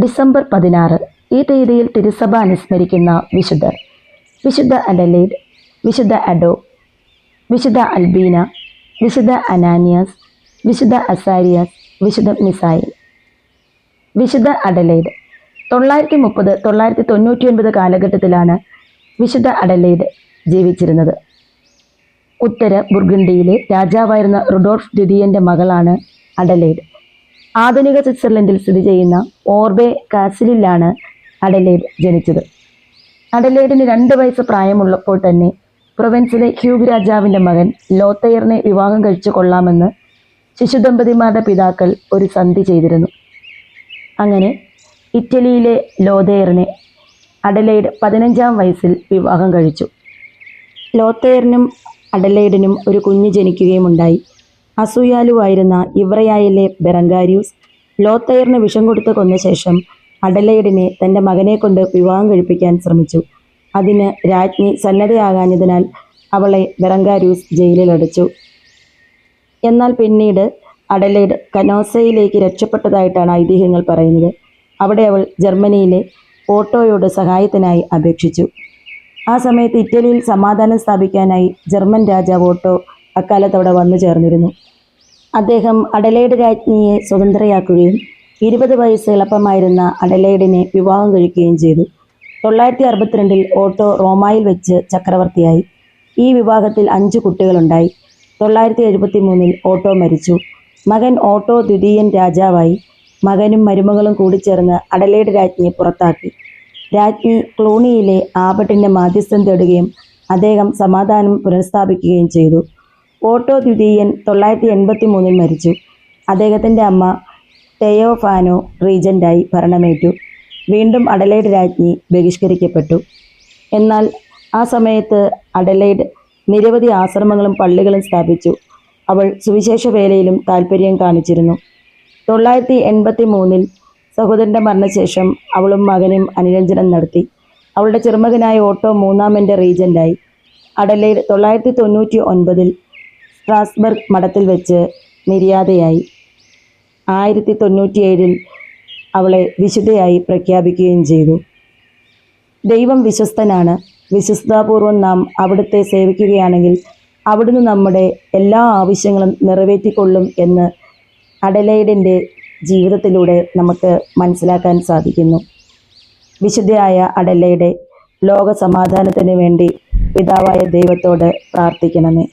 December 16 ഈ തീയതിയിൽ തിരുസഭ അനുസ്മരിക്കുന്ന വിശുദ്ധർ: വിശുദ്ധ അഡലേഡ്, വിശുദ്ധ അഡോ, വിശുദ്ധ അൽബീന, വിശുദ്ധ അനാനിയാസ്, വിശുദ്ധ അസാരിയാസ്, വിശുദ്ധ മിസായിൽ. വിശുദ്ധ അഡലേഡ് 930-999 കാലഘട്ടത്തിലാണ് വിശുദ്ധ അഡലേഡ് ജീവിച്ചിരുന്നത്. ഉത്തര ബുർഗണ്ടിയിലെ രാജാവായിരുന്ന റുഡോൾഫ് ദ്വിതീയൻ്റെ മകളാണ് അഡലേഡ്. ആധുനിക സ്വിറ്റ്സർലൻഡിൽ സ്ഥിതി ചെയ്യുന്ന ഓർബെ കാസിലിലാണ് അഡലേഡ് ജനിച്ചത്. അഡലേഡിന് 2 വയസ്സ് പ്രായമുള്ളപ്പോൾ തന്നെ പ്രൊവൻസിലെ ഹ്യൂഗ് രാജാവിൻ്റെ മകൻ ലോത്തയറിനെ വിവാഹം കഴിച്ചു കൊള്ളാമെന്ന് ശിശുദമ്പതിമാരുടെ പിതാക്കൾ ഒരു സന്ധി ചെയ്തിരുന്നു. അങ്ങനെ ഇറ്റലിയിലെ ലോതയറിനെ അഡലേഡ് 15-ാം വയസ്സിൽ വിവാഹം കഴിച്ചു. ലോത്തയറിനും അഡലേഡിനും ഒരു കുഞ്ഞ് ജനിക്കുകയുമുണ്ടായി. അസൂയാലുവായിരുന്ന ഇവ്രയായിലെ ബെറങ്കാരിയൂസ് ലോത്തയറിന് വിഷം കൊടുത്ത് കൊന്ന ശേഷം അഡലേഡിനെ തൻ്റെ മകനെ കൊണ്ട് വിവാഹം കഴിപ്പിക്കാൻ ശ്രമിച്ചു. അതിന് രാജ്ഞി സന്നദ്ധയാകാഞ്ഞതിനാൽ അവളെ ബെറങ്കാരിയൂസ് ജയിലിലടച്ചു. എന്നാൽ പിന്നീട് അഡലേഡ് കനോസയിലേക്ക് രക്ഷപ്പെട്ടതായിട്ടാണ് ഐതിഹ്യങ്ങൾ പറയുന്നത്. അവിടെ അവൾ ജർമ്മനിയിലെ ഓട്ടോയോട് സഹായത്തിനായി അപേക്ഷിച്ചു. ആ സമയത്ത് ഇറ്റലിയിൽ സമാധാനം സ്ഥാപിക്കാനായി ജർമ്മൻ രാജാവ് ഓട്ടോ അക്കാലത്ത് അവിടെ വന്നു ചേർന്നിരുന്നു. അദ്ദേഹം അഡലേഡ് രാജ്ഞിയെ സ്വതന്ത്രയാക്കുകയും 20 വയസ്സ് എളുപ്പമായിരുന്ന അഡലേഡിനെ വിവാഹം കഴിക്കുകയും ചെയ്തു. 962 ഓട്ടോ റോമായിൽ വെച്ച് ചക്രവർത്തിയായി. ഈ വിവാഹത്തിൽ 5 കുട്ടികളുണ്ടായി. 973 ഓട്ടോ മരിച്ചു. മകൻ ഓട്ടോ ദ്വിതീയൻ രാജാവായി. മകനും മരുമകളും കൂടിച്ചേർന്ന് അഡലേഡ് രാജ്ഞിയെ പുറത്താക്കി. രാജ്ഞി ക്ലൂണിയിലെ ആബട്ടിൻ്റെ മാധ്യസ്ഥം തേടുകയും അദ്ദേഹം സമാധാനം പുനഃസ്ഥാപിക്കുകയും ചെയ്തു. ഓട്ടോ ദ്വിതീയൻ 983 മരിച്ചു. അദ്ദേഹത്തിൻ്റെ അമ്മ തെയോഫാനോ റീജൻ്റായി ഭരണമേറ്റു. വീണ്ടും അഡലേഡ് രാജ്ഞി ബഹിഷ്കരിക്കപ്പെട്ടു. എന്നാൽ ആ സമയത്ത് അഡലേഡ് നിരവധി ആശ്രമങ്ങളും പള്ളികളും സ്ഥാപിച്ചു. അവൾ സുവിശേഷ വേലയിലും താൽപ്പര്യം കാണിച്ചിരുന്നു. 983 സഹോദരൻ്റെ മരണശേഷം അവളും മകനും അനുരഞ്ജനം നടത്തി. അവളുടെ ചെറുമകനായ ഓട്ടോ 3-ാമൻ്റെ റീജൻ്റായി. അഡലേഡ് 999 സ്ട്രാസ്ബർഗ് മഠത്തിൽ വെച്ച് നിര്യാതയായി. 1097 അവളെ വിശുദ്ധയായി പ്രഖ്യാപിക്കുകയും ചെയ്തു. ദൈവം വിശ്വസ്തനാണ്. വിശ്വസ്താപൂർവം നാം അവിടുത്തെ സേവിക്കുകയാണെങ്കിൽ അവിടുന്ന് നമ്മുടെ എല്ലാ ആവശ്യങ്ങളും നിറവേറ്റിക്കൊള്ളും എന്ന് അഡലേഡിൻ്റെ ജീവിതത്തിലൂടെ നമുക്ക് മനസ്സിലാക്കാൻ സാധിക്കുന്നു. വിശുദ്ധയായ അഡലേഡ് ലോക സമാധാനത്തിന് വേണ്ടി പിതാവായ ദൈവത്തോട് പ്രാർത്ഥിക്കണമേ.